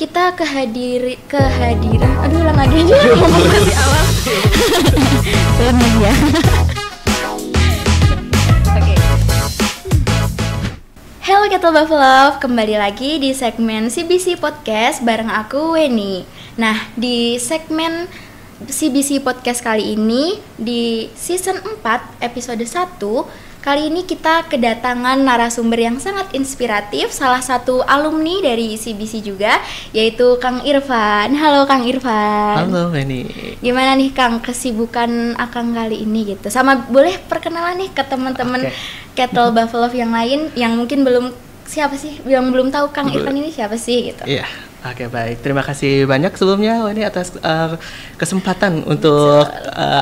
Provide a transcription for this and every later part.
kita kehadiran. Aduh, ulang lagi aja ngomong dari awal. Ulang ya. Oke. Hello Kettle Buffalo, kembali lagi di segmen CBC Podcast bareng aku Weni. Nah, di segmen CBC Podcast kali ini di season 4 episode 1, kali ini kita kedatangan narasumber yang sangat inspiratif, salah satu alumni dari CBC juga, yaitu Kang Irfan. Halo Kang Irfan. Halo Weni. Gimana nih Kang kesibukan Akang kali ini gitu? Sama boleh perkenalan nih ke teman-teman Kettle Buffalo yang lain yang mungkin belum belum tahu Kang Irfan ini siapa sih gitu. Iya. Oke, baik. Terima kasih banyak sebelumnya Weni atas kesempatan untuk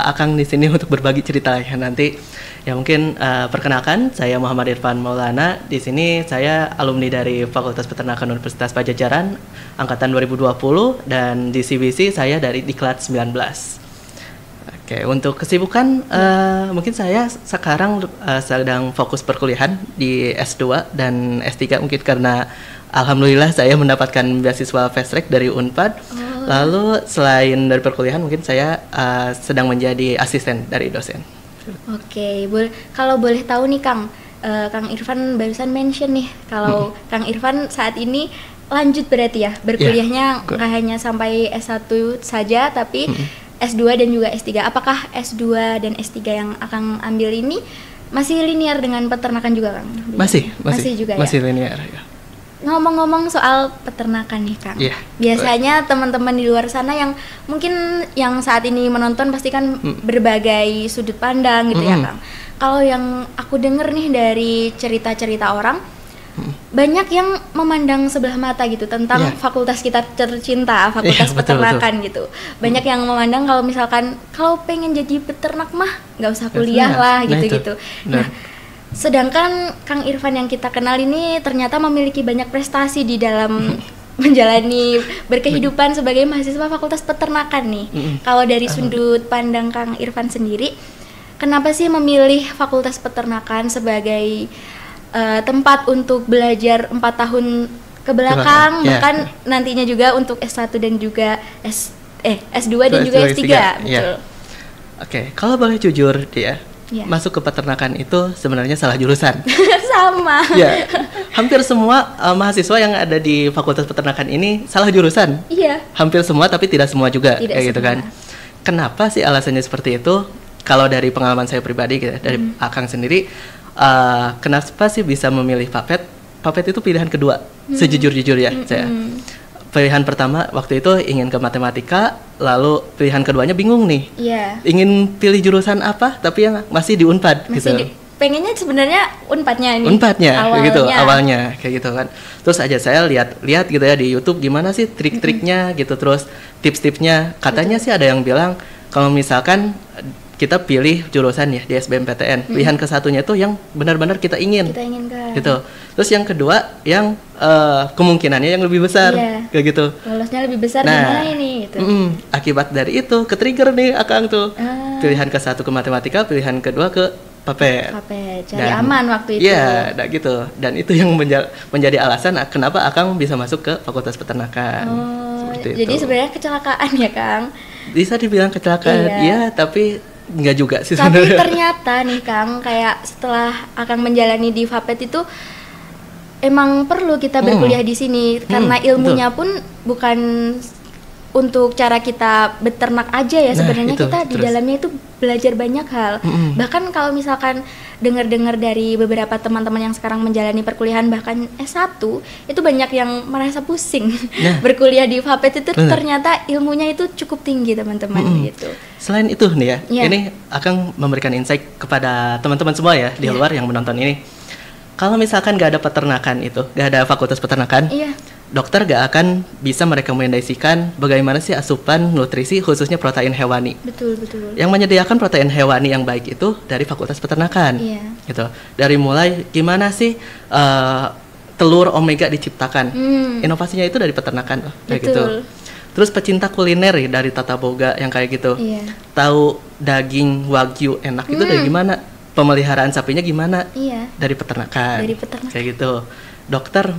Akang di sini untuk berbagi cerita ya nanti. Ya mungkin perkenalkan, saya Muhammad Irfan Maulana. Di sini saya alumni dari Fakultas Peternakan Universitas Padjadjaran angkatan 2020 dan di CBC saya dari Diklat 19. Oke, untuk kesibukan mungkin saya sekarang sedang fokus perkuliahan di S2 dan S3 mungkin karena alhamdulillah saya mendapatkan beasiswa fast track dari Unpad. Lalu selain dari perkuliahan mungkin saya sedang menjadi asisten dari dosen. Oke, kalau boleh tahu nih Kang, Kang Irfan barusan mention nih kalau Kang Irfan saat ini lanjut berarti ya berkuliahnya nggak hanya sampai S1 saja tapi S2 dan juga S3. Apakah S2 dan S3 yang Akang ambil ini masih linear dengan peternakan juga Kang? Masih juga masih linear ya. Ngomong-ngomong soal peternakan nih Kang, biasanya teman-teman di luar sana yang mungkin yang saat ini menonton pasti kan berbagai sudut pandang gitu ya Kang. Kalau yang aku denger nih dari cerita-cerita orang, banyak yang memandang sebelah mata gitu tentang fakultas kita tercinta, fakultas peternakan gitu. Banyak yang memandang kalau misalkan kalau pengen jadi peternak mah nggak usah kuliah lah gitu-gitu. Nah, sedangkan Kang Irfan yang kita kenal ini ternyata memiliki banyak prestasi di dalam menjalani berkehidupan sebagai mahasiswa Fakultas Peternakan nih. Kalau dari sudut pandang Kang Irfan sendiri, kenapa sih memilih Fakultas Peternakan sebagai tempat untuk belajar 4 tahun ke belakang, bahkan nantinya juga untuk S1 dan juga S2 dan juga S3, betul. Oke, kalau boleh jujur masuk ke peternakan itu sebenarnya salah jurusan. Sama. Ya, hampir semua mahasiswa yang ada di Fakultas Peternakan ini salah jurusan. Iya. Hampir semua tapi tidak semua juga kayak gitu semua. kan. Kenapa sih alasannya seperti itu? Kalau dari pengalaman saya pribadi gitu, dari Akang sendiri, kenapa sih bisa memilih Papet? Papet itu pilihan kedua, sejujur-jujurnya saya. Pilihan pertama waktu itu ingin ke matematika, lalu pilihan keduanya bingung nih. Ingin pilih jurusan apa, tapi yang masih di Unpad gitu. Pengennya sebenarnya Unpadnya nih. Unpadnya awalnya kayak gitu kan. Terus aja saya lihat gitu ya di YouTube gimana sih trik-triknya gitu, terus tips-tipsnya. Katanya sih ada yang bilang kalau misalkan kita pilih jurusan ya di SBMPTN, pilihan kesatunya itu yang benar-benar kita inginkan gitu. Terus yang kedua yang kemungkinannya yang lebih besar kayak gitu, lolosnya lebih besar gimana ini gitu. Akibat dari itu ke-trigger nih Akang tuh pilihan ke satu ke matematika, pilihan kedua ke Papet cari aman waktu itu. Iya, gitu. Dan itu yang menjadi alasan kenapa Akang bisa masuk ke Fakultas Peternakan. Jadi sebenarnya kecelakaan ya Kang? Bisa dibilang kecelakaan, tapi enggak juga sih Tapi sebenarnya. ternyata nih Kang, kayak setelah Akang menjalani di Fapet itu emang perlu kita berkuliah di sini karena ilmunya pun bukan untuk cara kita beternak aja ya, sebenarnya kita di dalamnya itu belajar banyak hal. Bahkan kalau misalkan dengar-dengar dari beberapa teman-teman yang sekarang menjalani perkuliahan bahkan S1 itu banyak yang merasa pusing berkuliah di Fapet itu ternyata ilmunya itu cukup tinggi teman-teman gitu. Selain itu nih ini akan memberikan insight kepada teman-teman semua ya di luar yang menonton ini. Kalau misalkan gak ada peternakan itu, gak ada Fakultas Peternakan, dokter gak akan bisa merekomendasikan bagaimana sih asupan nutrisi khususnya protein hewani. Betul. Yang menyediakan protein hewani yang baik itu dari Fakultas Peternakan. Gitu. Dari mulai gimana sih telur omega diciptakan. Inovasinya itu dari peternakan kayak gitu. Terus pecinta kuliner dari Tata Boga yang kayak gitu. Tahu daging wagyu enak itu dari gimana? Pemeliharaan sapinya gimana? Dari peternakan. Kayak gitu. dokter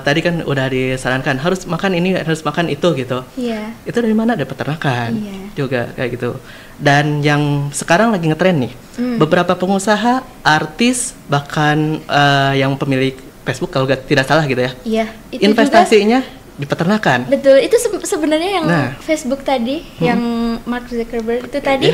tadi kan udah disarankan harus makan ini, harus makan itu gitu. Iya. Itu dari mana? Dari peternakan juga kayak gitu. Dan yang sekarang lagi ngetren nih, beberapa pengusaha, artis, bahkan yang pemilik Facebook kalau tidak salah gitu ya. Iya. Investasinya di peternakan. Betul. Itu sebenarnya yang Facebook tadi, yang Mark Zuckerberg itu tadi.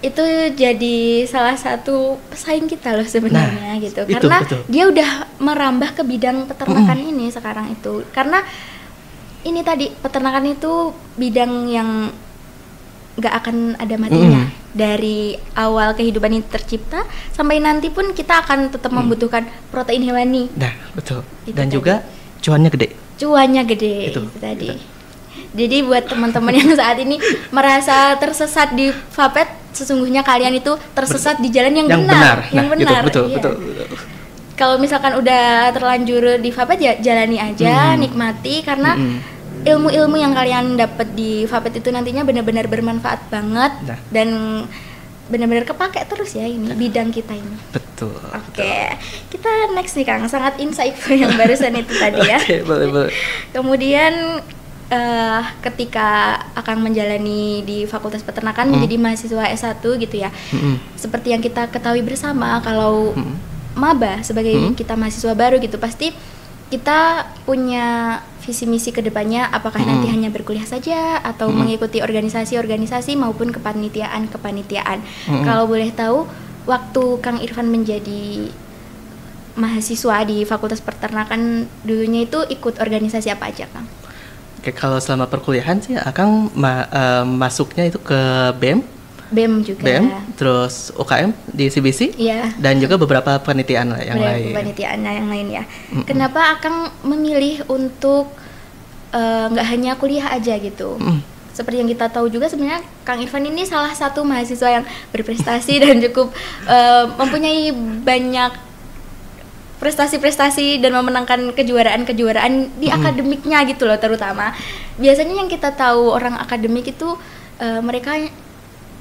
Itu jadi salah satu pesaing kita loh sebenarnya gitu, karena dia udah merambah ke bidang peternakan ini sekarang itu, karena ini tadi peternakan itu bidang yang nggak akan ada matinya. Dari awal kehidupan ini tercipta sampai nanti pun kita akan tetap membutuhkan protein hewani. Nah betul. Itu dan tadi. Juga cuannya gede. Cuannya gede itu tadi. Jadi buat teman-teman yang saat ini merasa tersesat di Vapet, sesungguhnya kalian itu tersesat di jalan yang benar. Yang benar. Betul. Kalau misalkan udah terlanjur di Vapet ya jalani aja, nikmati, karena ilmu-ilmu yang kalian dapat di Vapet itu nantinya benar-benar bermanfaat banget dan benar-benar kepake terus ya ini bidang kita ini. Betul. Oke. Kita next nih Kang, sangat insightful yang barusan itu tadi ya. Oke, boleh. Kemudian ketika akan menjalani di Fakultas Peternakan menjadi mahasiswa S1 gitu ya. Seperti yang kita ketahui bersama, kalau maba sebagai kita mahasiswa baru gitu, pasti kita punya visi misi kedepannya, apakah nanti hanya berkuliah saja atau mengikuti organisasi-organisasi maupun kepanitiaan. Kalau boleh tahu, waktu Kang Irfan menjadi mahasiswa di Fakultas Peternakan dulunya itu ikut organisasi apa aja Kang? Oke, kalau selama perkuliahan sih Akang masuknya itu ke BEM juga. Terus UKM di CBC. Iya. Dan juga beberapa panitiaan yang lain. Panitiaan yang lain ya. Kenapa Akang memilih untuk nggak hanya kuliah aja gitu? Seperti yang kita tahu juga sebenarnya Kang Irfan ini salah satu mahasiswa yang berprestasi dan cukup mempunyai banyak prestasi-prestasi dan memenangkan kejuaraan-kejuaraan di akademiknya gitu loh, terutama. Biasanya yang kita tahu orang akademik itu mereka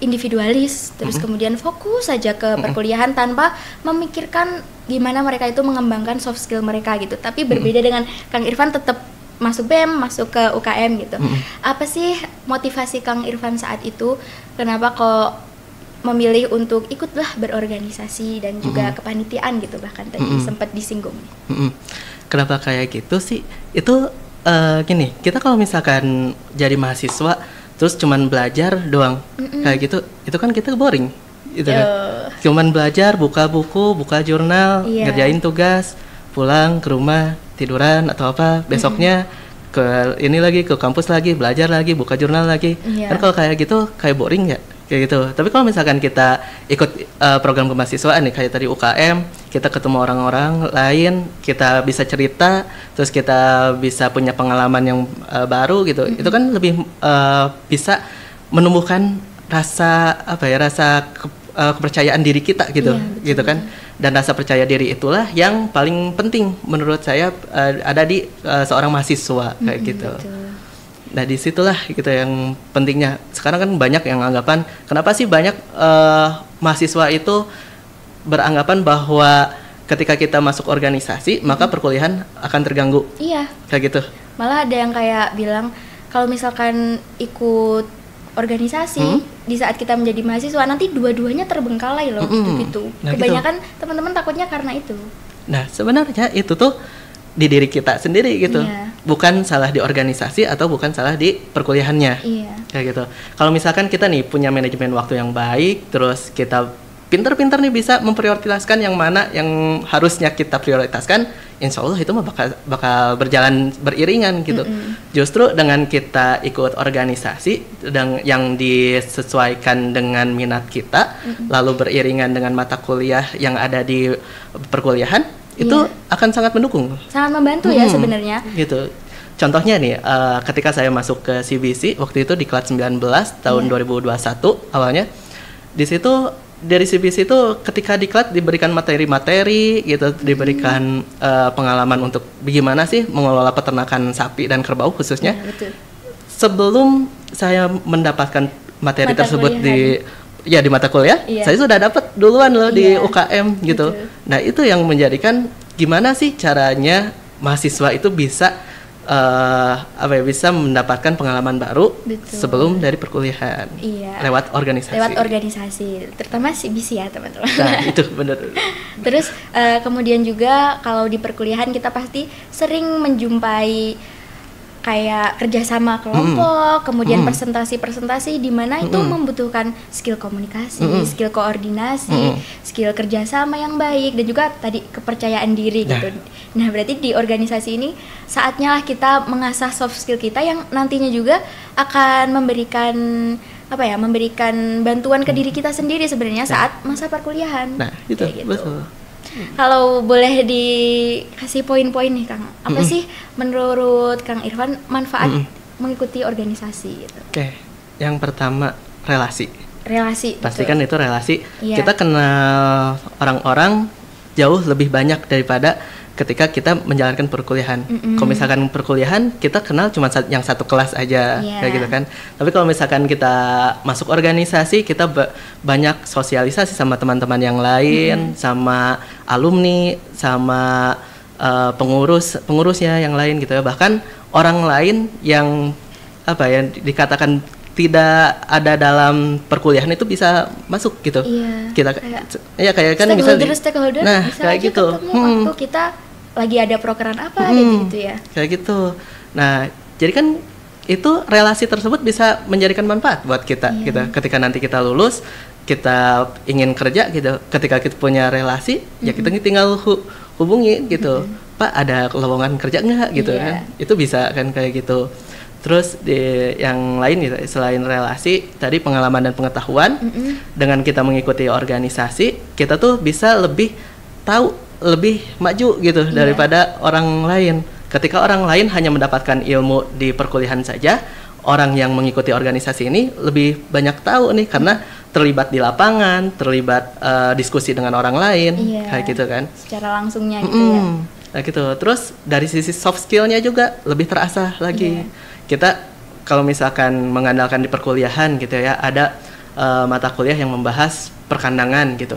individualis, terus kemudian fokus saja ke perkuliahan tanpa memikirkan gimana mereka itu mengembangkan soft skill mereka gitu. Tapi berbeda dengan Kang Irfan, tetap masuk BEM, masuk ke UKM gitu. Apa sih motivasi Kang Irfan saat itu? Kenapa kok memilih untuk ikutlah berorganisasi dan juga kepanitiaan gitu, bahkan tadi sempat disinggung. Kenapa kayak gitu sih? Itu gini, kita kalau misalkan jadi mahasiswa terus cuman belajar doang kayak gitu, itu kan kita boring gitu kan. Cuman belajar, buka buku, buka jurnal, ngerjain tugas, pulang ke rumah, tiduran atau apa, besoknya ke ini lagi, ke kampus lagi, belajar lagi, buka jurnal lagi. Kan kalau kayak gitu kayak boring ya, kayak gitu. Tapi kalau misalkan kita ikut program kemahasiswaan nih, kayak tadi UKM, kita ketemu orang-orang lain, kita bisa cerita, terus kita bisa punya pengalaman yang baru gitu. Itu kan lebih bisa menumbuhkan rasa kepercayaan diri kita gitu, gitu kan. Dan rasa percaya diri itulah yang paling penting menurut saya ada di seorang mahasiswa kayak gitu. Nah disitulah gitu yang pentingnya. Sekarang kan banyak yang anggapan, kenapa sih banyak mahasiswa itu beranggapan bahwa ketika kita masuk organisasi maka perkuliahan akan terganggu. Iya. Kayak gitu. Malah ada yang kayak bilang kalau misalkan ikut organisasi di saat kita menjadi mahasiswa nanti dua-duanya terbengkalai loh gitu. Nah, kebanyakan teman-teman takutnya karena itu. Nah sebenarnya itu tuh di diri kita sendiri gitu, bukan salah di organisasi atau bukan salah di perkuliahannya, kayak gitu. Kalau misalkan kita nih punya manajemen waktu yang baik, terus kita pinter-pinter nih bisa memprioritaskan yang mana yang harusnya kita prioritaskan, insya Allah itu mah bakal berjalan beriringan gitu. Justru dengan kita ikut organisasi yang disesuaikan dengan minat kita, lalu beriringan dengan mata kuliah yang ada di perkuliahan, itu akan sangat mendukung, sangat membantu ya sebenarnya. Gitu. Contohnya nih, ketika saya masuk ke CBC waktu itu di kelas 19 tahun 2021 awalnya, di situ dari CBC itu ketika diklat diberikan materi-materi gitu, diberikan pengalaman untuk bagaimana sih mengelola peternakan sapi dan kerbau khususnya. Sebelum saya mendapatkan materi tersebut di mata kuliah, saya sudah dapat duluan loh di UKM gitu. Nah itu yang menjadikan gimana sih caranya mahasiswa itu bisa bisa mendapatkan pengalaman baru. Betul. Sebelum dari perkuliahan. Iya. Lewat organisasi, terutama CBC ya teman-teman. Nah itu benar. Terus kemudian juga kalau di perkuliahan kita pasti sering menjumpai kayak kerjasama kelompok, kemudian presentasi di mana itu membutuhkan skill komunikasi, skill koordinasi, skill kerjasama yang baik, dan juga tadi kepercayaan diri gitu. Nah berarti di organisasi ini saatnya lah kita mengasah soft skill kita yang nantinya juga akan memberikan bantuan ke diri kita sendiri sebenarnya saat masa perkuliahan. Nah itu gitu. Betul. Kalau boleh dikasih poin-poin nih Kang, apa sih menurut Kang Irfan manfaat mengikuti organisasi gitu? Oke, yang pertama relasi. Pasti kan itu relasi. Iya. Kita kenal orang-orang jauh lebih banyak daripada ketika kita menjalankan perkuliahan. Kalau misalkan perkuliahan kita kenal cuma yang satu kelas aja, kayak gitu kan. Tapi kalau misalkan kita masuk organisasi, kita banyak sosialisasi sama teman-teman yang lain, sama alumni, sama pengurusnya yang lain gitu ya. Bahkan orang lain yang dikatakan tidak ada dalam perkuliahan itu bisa masuk gitu. Kita kayak kan stakeholder, nah kayak gitu. Waktu kita lagi ada program apa gitu ya. Kayak gitu. Nah, jadi kan itu relasi tersebut bisa menjadikan manfaat buat kita gitu. Ketika nanti kita lulus, kita ingin kerja gitu. Ketika kita punya relasi, ya kita tinggal hubungi gitu. Pak, ada lowongan kerja nggak gitu kan. Itu bisa kan kayak gitu. Terus yang lain gitu, selain relasi, tadi pengalaman dan pengetahuan, dengan kita mengikuti organisasi, kita tuh bisa lebih tahu, lebih maju gitu daripada orang lain. Ketika orang lain hanya mendapatkan ilmu di perkuliahan saja, orang yang mengikuti organisasi ini lebih banyak tahu nih karena terlibat di lapangan, terlibat diskusi dengan orang lain, kayak gitu kan. Secara langsungnya gitu ya. Nah gitu. Terus dari sisi soft skill-nya juga lebih terasah lagi. Kita kalau misalkan mengandalkan di perkuliahan gitu ya, ada mata kuliah yang membahas perkandangan gitu.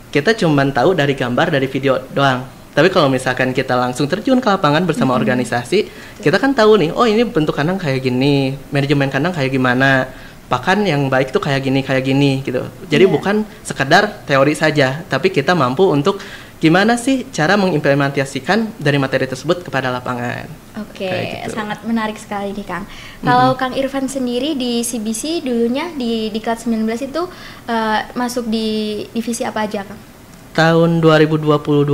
Kita cuma tahu dari gambar, dari video doang. Tapi kalau misalkan kita langsung terjun ke lapangan bersama organisasi, kita kan tahu nih, oh ini bentuk kandang kayak gini, manajemen kandang kayak gimana, pakan yang baik tuh kayak gini gitu. Jadi bukan sekedar teori saja, tapi kita mampu untuk gimana sih cara mengimplementasikan dari materi tersebut kepada lapangan. Oke, gitu. Sangat menarik sekali nih Kang. Kalau Kang Irfan sendiri di CBC dulunya di Diklat 19 itu masuk di divisi apa aja Kang? Tahun 2022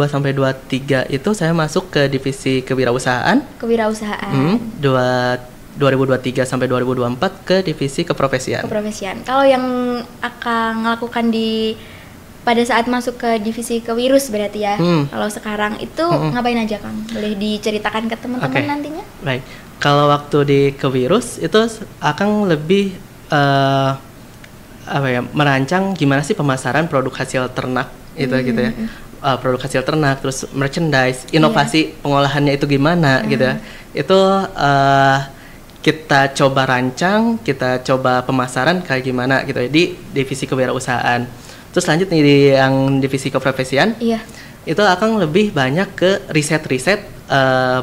sampai 23 itu saya masuk ke divisi kewirausahaan. 2023 sampai 2024 ke divisi keprofesian. Kalau yang akan melakukan pada saat masuk ke divisi kewirus berarti ya. Kalau sekarang itu ngapain aja Kang? Boleh diceritakan ke teman-teman nantinya? Baik. Kalau waktu di kewirus itu akan lebih merancang gimana sih pemasaran produk hasil ternak itu gitu ya. Produk hasil ternak, terus merchandise, inovasi pengolahannya itu gimana gitu ya. Itu kita coba rancang, kita coba pemasaran kayak gimana gitu ya di divisi kewirausahaan. Terus lanjut nih di yang divisi keprofesian, itu akan lebih banyak ke riset-riset,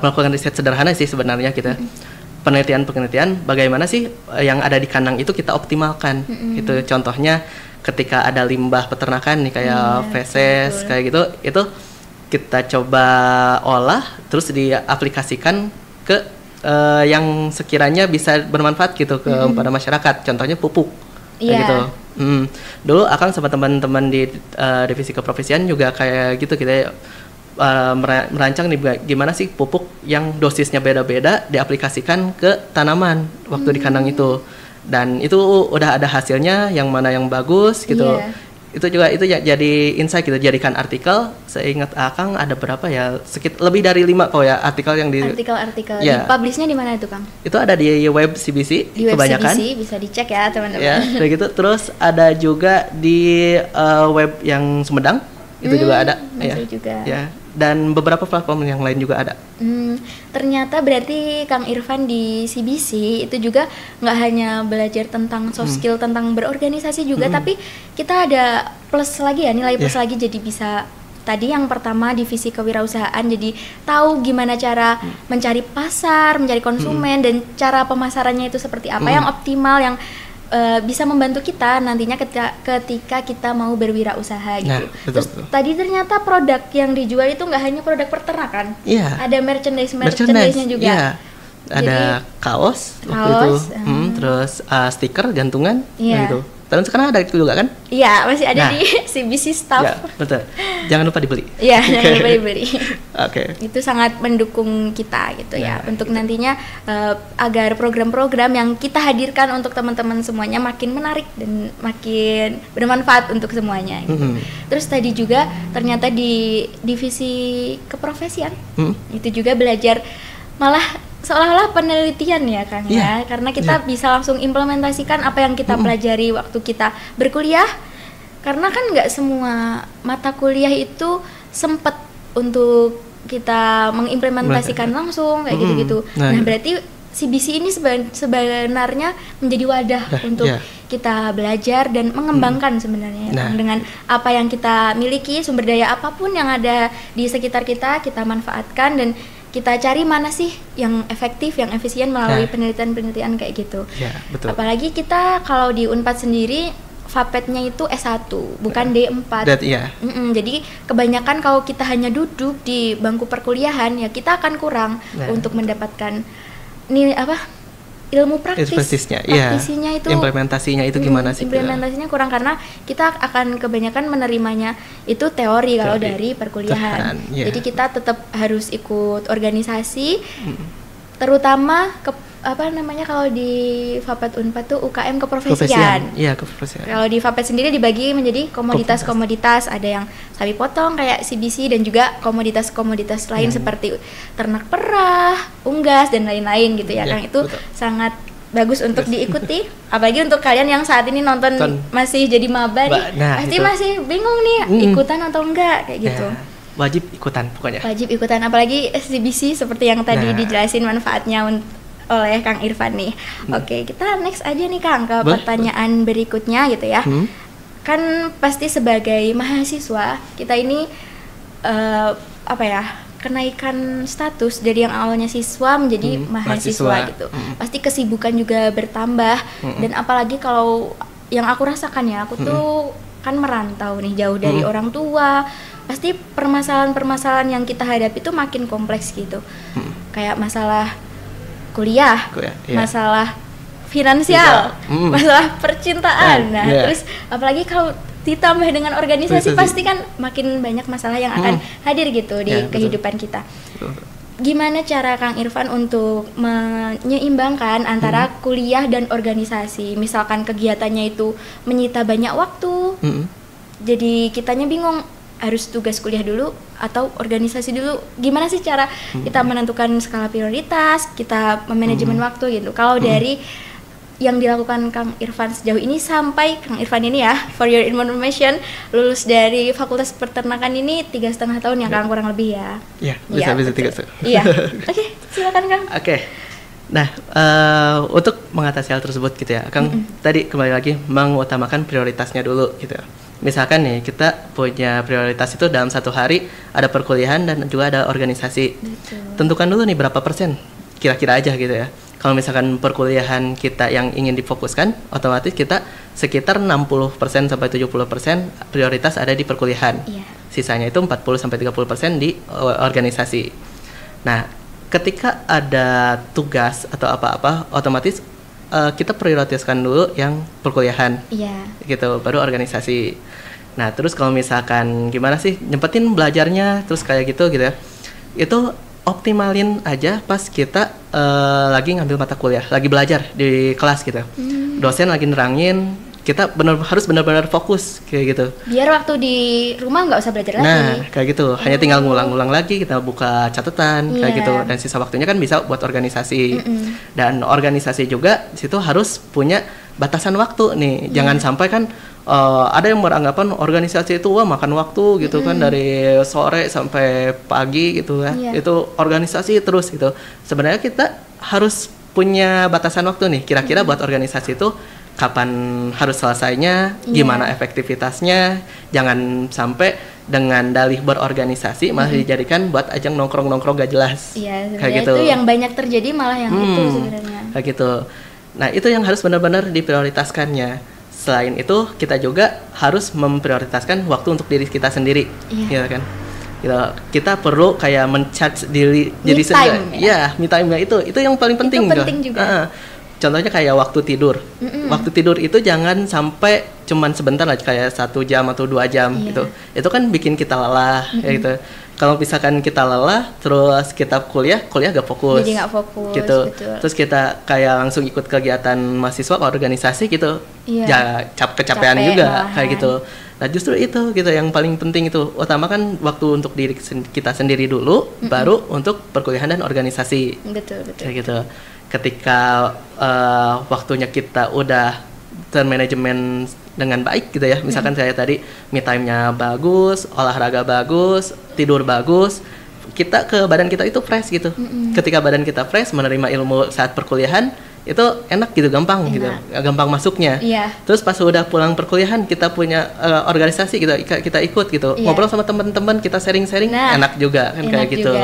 melakukan riset sederhana sih sebenarnya kita. Penelitian bagaimana sih yang ada di kandang itu kita optimalkan. Itu contohnya ketika ada limbah peternakan nih kayak feses kayak gitu, itu kita coba olah terus diaplikasikan ke yang sekiranya bisa bermanfaat gitu kepada masyarakat. Contohnya pupuk. Kayak gitu. Dulu Akang sama teman-teman di divisi keprofesian juga kayak gitu, kita merancang nih gimana sih pupuk yang dosisnya beda-beda diaplikasikan ke tanaman waktu di kandang itu, dan itu udah ada hasilnya yang mana yang bagus gitu. Itu juga itu jadi insight gitu, jadikan artikel. Seingat Akang ada berapa ya, lebih dari 5 kok ya artikel yang di artikel di publishnya di mana itu Kang? Itu ada di web CBC, di kebanyakan. CBC bisa dicek ya teman-teman. Ya kayak gitu. Terus ada juga di web yang Sumedang itu juga ada juga. Ya, dan beberapa platform yang lain juga ada. Ternyata berarti Kang Irfan di CBC itu juga nggak hanya belajar tentang soft skill tentang berorganisasi juga, tapi kita ada plus lagi ya, nilai plus lagi, jadi bisa tadi yang pertama divisi kewirausahaan, jadi tahu gimana cara mencari pasar, mencari konsumen, dan cara pemasarannya itu seperti apa yang optimal, yang bisa membantu kita nantinya ketika kita mau berwirausaha gitu. Terus tadi ternyata produk yang dijual itu nggak hanya produk peternakan, ada merchandise-nya juga. Ada kaos waktu itu, terus stiker gantungan gitu. Dan sekarang ada itu juga kan? Iya, masih ada di CBC Staff. Ya, betul. Jangan lupa dibeli. Iya, jangan lupa dibeli. Oke. Itu sangat mendukung kita gitu ya, untuk nantinya agar program-program yang kita hadirkan untuk teman-teman semuanya makin menarik dan makin bermanfaat untuk semuanya. Gitu. Terus tadi juga ternyata di divisi keprofesian itu juga belajar malah seolah-olah penelitian ya Kang ya, karena kita bisa langsung implementasikan apa yang kita pelajari waktu kita berkuliah, karena kan nggak semua mata kuliah itu sempat untuk kita mengimplementasikan langsung kayak gitu-gitu. Nah berarti CBC ini sebenarnya menjadi wadah untuk kita belajar dan mengembangkan sebenarnya dengan apa yang kita miliki, sumber daya apapun yang ada di sekitar kita manfaatkan dan kita cari mana sih yang efektif, yang efisien melalui penelitian-penelitian kayak gitu. Betul. Apalagi kita kalau di Unpad sendiri FAPET-nya itu S1, bukan D4. Jadi kebanyakan kalau kita hanya duduk di bangku perkuliahan ya kita akan kurang untuk mendapatkan ilmu praktisinya itu, implementasinya itu gimana sih? Implementasinya kurang karena kita akan kebanyakan menerimanya itu teori kalau dari perkuliahan. Jadi kita tetap harus ikut organisasi, terutama kalau di FAPET Unpad tuh UKM keprofesian. Keprofesian. Kalau di FAPET sendiri dibagi menjadi komoditas-komoditas, ada yang sapi potong kayak CBC dan juga komoditas-komoditas lain seperti ternak perah, unggas dan lain-lain gitu ya, Kang. Itu sangat bagus untuk diikuti, apalagi untuk kalian yang saat ini nonton masih jadi maba nih, pasti masih bingung nih ikutan atau enggak kayak gitu. Wajib ikutan pokoknya. Wajib ikutan, apalagi CBC seperti yang tadi dijelasin manfaatnya oleh Kang Irfan nih. Oke, kita next aja nih Kang ke pertanyaan berikutnya gitu ya. Kan pasti sebagai mahasiswa kita ini kenaikan status dari yang awalnya siswa menjadi mahasiswa gitu. Pasti kesibukan juga bertambah dan apalagi kalau yang aku rasakan ya, aku tuh kan merantau nih jauh dari orang tua. Pasti permasalahan-permasalahan yang kita hadapi itu makin kompleks gitu. Kayak masalah kuliah, masalah finansial, masalah percintaan. Terus apalagi kalau ditambah dengan organisasi pasti kan makin banyak masalah yang akan hadir gitu di kehidupan kita. Gimana cara Kang Irfan untuk menyeimbangkan antara kuliah dan organisasi? Misalkan kegiatannya itu menyita banyak waktu, jadi kitanya bingung harus tugas kuliah dulu atau organisasi dulu. Gimana sih cara kita menentukan skala prioritas, kita memanajemen waktu gitu. Kalau dari yang dilakukan Kang Irfan sejauh ini, sampai Kang Irfan ini ya, for your information, lulus dari Fakultas Peternakan ini 3,5 tahun ya Kang, kurang lebih ya. Bisa 3,5. Iya. Oke, silakan Kang. Nah, untuk mengatasi hal tersebut gitu ya, Kang, tadi kembali lagi mengutamakan prioritasnya dulu gitu. Misalkan nih kita punya prioritas itu dalam satu hari ada perkuliahan dan juga ada organisasi. Tentukan dulu nih berapa persen kira-kira aja gitu ya. Kalau misalkan perkuliahan kita yang ingin difokuskan, otomatis kita sekitar 60% sampai 70% prioritas ada di perkuliahan. Sisanya itu 40 sampai 30% di organisasi. Nah, ketika ada tugas atau apa-apa, otomatis kita prioritaskan dulu yang perkuliahan, gitu, baru organisasi. Nah, terus kalau misalkan gimana sih nyempetin belajarnya, terus kayak gitu ya, itu optimalin aja pas kita lagi ngambil mata kuliah, lagi belajar di kelas gitu. Dosen lagi nerangin, kita harus benar-benar fokus kayak gitu. Biar waktu di rumah nggak usah belajar lagi. Nah, kayak gitu. Hanya tinggal ngulang-ngulang lagi, kita buka catatan kayak gitu. Dan sisa waktunya kan bisa buat organisasi. Dan organisasi juga di situ harus punya batasan waktu nih. Jangan sampai kan ada yang beranggapan organisasi itu makan waktu gitu kan, dari sore sampai pagi gitu kan. Itu organisasi terus gitu. Sebenarnya kita harus punya batasan waktu nih. Kira-kira buat organisasi itu kapan harus selesainya, gimana efektivitasnya, jangan sampai dengan dalih berorganisasi malah dijadikan buat ajang nongkrong-nongkrong gak jelas. Iya, kayak gitu. Itu yang banyak terjadi malah yang itu sebenarnya. Kayak gitu. Nah, itu yang harus benar-benar diprioritaskannya. Selain itu, kita juga harus memprioritaskan waktu untuk diri kita sendiri, gitu kan. Kita perlu kayak men-charge diri jadi sendiri. Iya, me time-nya itu yang paling penting. Itu penting juga. Contohnya kayak waktu tidur. Waktu tidur itu jangan sampai cuman sebentar lah, kayak 1 jam atau 2 jam gitu. Itu kan bikin kita lelah, kayak gitu. Kalau misalkan kita lelah, terus kita kuliah gak fokus. Jadi gak fokus, gitu. Betul. Terus kita kayak langsung ikut kegiatan mahasiswa, organisasi gitu. Ya kecapean juga, kayak gitu. Nah justru itu gitu yang paling penting itu. Utamakan waktu untuk diri kita sendiri dulu, baru untuk perkuliahan dan organisasi. Betul. Kayak gitu. Ketika waktunya kita udah termanajemen dengan baik gitu ya, misalkan saya tadi me time-nya bagus, olahraga bagus, tidur bagus, kita ke badan kita itu fresh gitu. Ketika badan kita fresh, menerima ilmu saat perkuliahan itu enak gitu, gampang gitu, gampang masuknya. Terus pas udah pulang perkuliahan, kita punya organisasi gitu, kita ikut gitu, ngobrol sama teman-teman, kita sharing-sharing, enak juga kan, kayak gitu.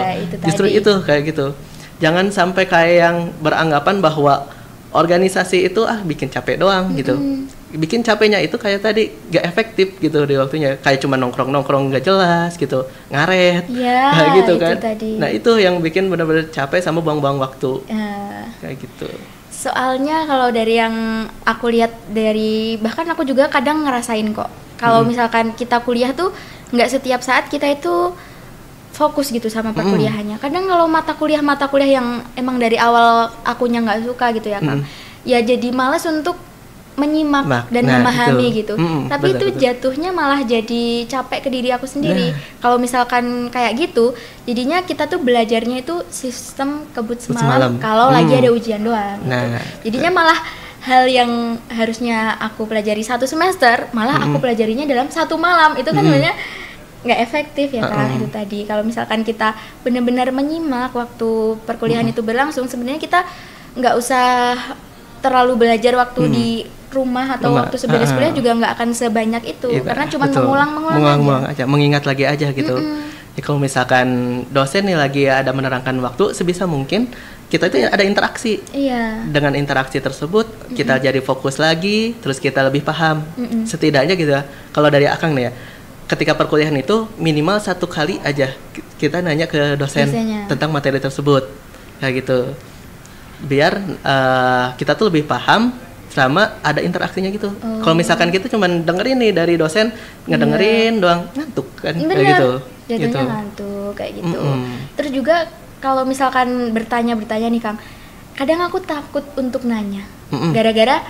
Justru itu kayak gitu. Jangan sampai kayak yang beranggapan bahwa organisasi itu bikin capek doang gitu. Bikin capeknya itu kayak tadi gak efektif gitu di waktunya, kayak cuma nongkrong gak jelas gitu, ngaret, kayak gitu kan. Nah itu yang bikin benar-benar capek sama buang-buang waktu, kayak gitu. Soalnya kalau dari yang aku lihat bahkan aku juga kadang ngerasain kok, kalau misalkan kita kuliah tuh nggak setiap saat kita itu fokus gitu sama perkuliahannya. Kadang kalau mata kuliah yang emang dari awal akunya nggak suka gitu ya Kang, ya jadi malas untuk menyimak dan memahami gitu. Tapi itu jatuhnya malah jadi capek ke diri aku sendiri. Kalau misalkan kayak gitu, jadinya kita tuh belajarnya itu sistem kebut semalam kalau lagi ada ujian doang. Jadinya malah hal yang harusnya aku pelajari 1 semester, malah aku pelajarinya dalam 1 malam. Itu kan sebenarnya nggak efektif ya Kang. Itu tadi kalau misalkan kita benar-benar menyimak waktu perkuliahan itu berlangsung, sebenarnya kita nggak usah terlalu belajar waktu di rumah atau waktu sebelas kuliah juga nggak akan sebanyak itu, karena cuma mengulang aja, mengingat lagi aja gitu. Ya, kalau misalkan dosen nih lagi ada menerangkan waktu, sebisa mungkin kita itu ada interaksi. Dengan interaksi tersebut kita jadi fokus lagi, terus kita lebih paham. Setidaknya gitu ya. Kalau dari Akang nih ya, ketika perkuliahan itu minimal 1 kali aja kita nanya ke dosen tentang materi tersebut, kayak gitu. Biar kita tuh lebih paham sama ada interaksinya gitu. Kalau misalkan kita cuma dengerin nih dari dosen, ngedengerin doang, ngantuk kan. Kayak gitu. Jatuhnya ngantuk kayak gitu. Terus juga kalau misalkan bertanya nih Kang, kadang aku takut untuk nanya. Gara-gara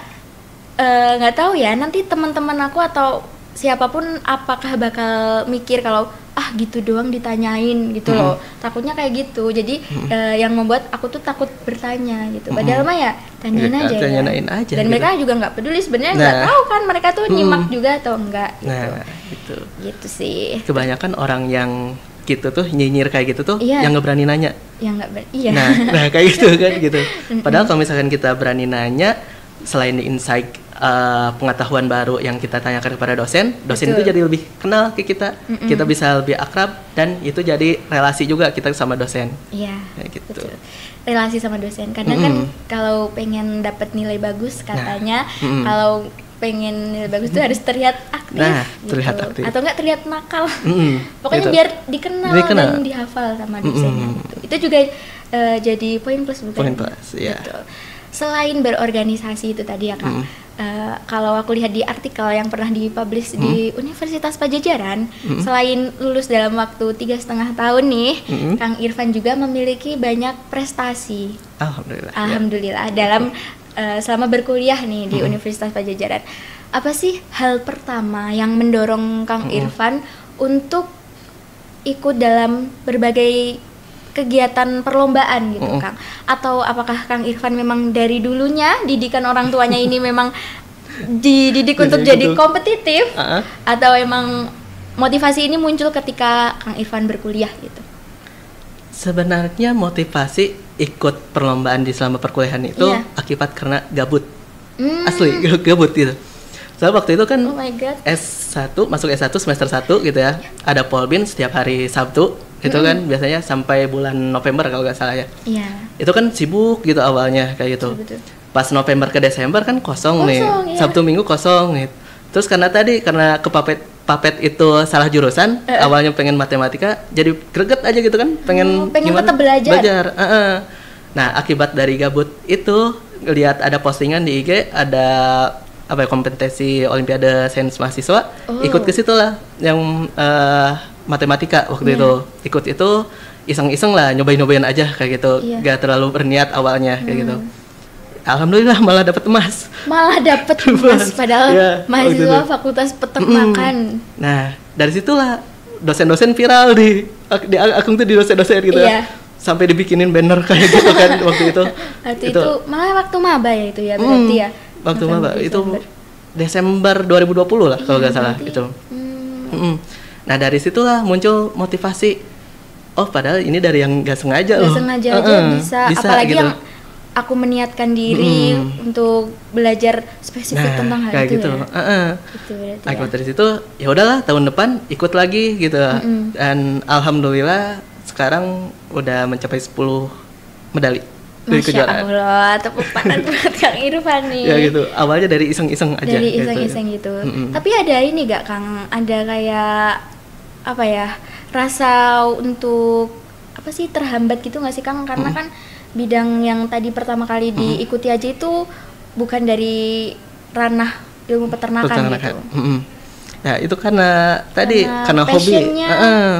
nggak tahu ya, nanti teman-teman aku atau siapapun apakah bakal mikir kalau gitu doang ditanyain gitu loh. Takutnya kayak gitu. Jadi yang membuat aku tuh takut bertanya gitu. Padahal mah ya tanyain aja. Dan gitu. Mereka juga nggak peduli sebenarnya, nggak tahu kan mereka tuh nyimak juga atau enggak gitu. Gitu sih. Kebanyakan orang yang gitu tuh nyinyir kayak gitu tuh yang nggak berani nanya. Yang nggak berani. Nah kayak gitu kan gitu. Padahal kalau misalkan kita berani nanya, selain di insight pengetahuan baru yang kita tanyakan kepada dosen itu jadi lebih kenal ke kita, kita bisa lebih akrab, dan itu jadi relasi juga kita sama dosen. Kayak gitu. Betul. Relasi sama dosen, karena kan kalau pengen dapat nilai bagus katanya, kalau pengen nilai bagus itu harus terlihat aktif, terlihat aktif. Atau enggak terlihat nakal. Pokoknya gitu. Biar dikenal dan dihafal sama dosennya. Itu juga jadi poin plus bukan? Poin plus, ya. Gitu. Selain berorganisasi itu tadi ya Kang, kalau aku lihat di artikel yang pernah dipublish di Universitas Padjadjaran, selain lulus dalam waktu 3,5 tahun nih, Kang Irfan juga memiliki banyak prestasi. Alhamdulillah dalam selama berkuliah nih di Universitas Padjadjaran. Apa sih hal pertama yang mendorong Kang Irfan untuk ikut dalam berbagai kegiatan perlombaan gitu Kang? Atau apakah Kang Irfan memang dari dulunya didikan orang tuanya ini memang dididik untuk jadi kompetitif, atau emang motivasi ini muncul ketika Kang Irfan berkuliah gitu? Sebenarnya motivasi ikut perlombaan di selama perkuliahan itu akibat karena gabut. Asli gabut gitu. Soalnya waktu itu kan Oh my God. S1, masuk S1 semester 1 gitu ya. Ada Polbin setiap hari Sabtu gitu kan, biasanya sampai bulan November kalau nggak salah ya. Iya. Itu kan sibuk gitu awalnya kayak gitu. Betul. Pas November ke Desember kan kosong nih. Iya. Sabtu Minggu kosong nih. Terus karena kepapet itu salah jurusan, awalnya pengen matematika, jadi greget aja gitu kan, pengen tetap belajar. Nah, akibat dari gabut itu, lihat ada postingan di IG, ada kompetisi Olimpiade Sains Mahasiswa, ikut ke situ lah, yang matematika waktu itu. Ikut itu iseng-iseng lah, nyobain aja kayak gitu, gak terlalu berniat awalnya kayak gitu. Alhamdulillah malah dapat emas. Padahal mahasiswa Fakultas Peternakan. Nah, dari situlah dosen-dosen viral di akun tuh, di dosen-dosen gitu ya. Sampai dibikinin banner kayak gitu kan waktu itu. Itu malah waktu maba ya itu ya berarti ya. Waktu maba itu Desember 2020 lah kalau nggak salah itu. Nah, dari situlah muncul motivasi. Oh, padahal ini dari yang nggak sengaja loh. Nggak sengaja aja bisa apalagi gitu. Yang aku meniatkan diri untuk belajar spesifik tentang hal kayak itu gitu. Itu berarti akibat dari situ ya udahlah, tahun depan ikut lagi gitu. Dan alhamdulillah sekarang udah mencapai 10 medali dari kejuaraan. Masya Allah, tepuk tangan buat Kang Irfan nih. Ya gitu, awalnya dari iseng-iseng aja. Dari iseng-iseng gitu. Tapi ada ini gak Kang, ada kayak apa ya, rasa untuk apa sih, terhambat gitu gak sih Kang? Karena kan bidang yang tadi pertama kali diikuti aja itu bukan dari ranah ilmu peternakan gitu. Ya itu karena hobi,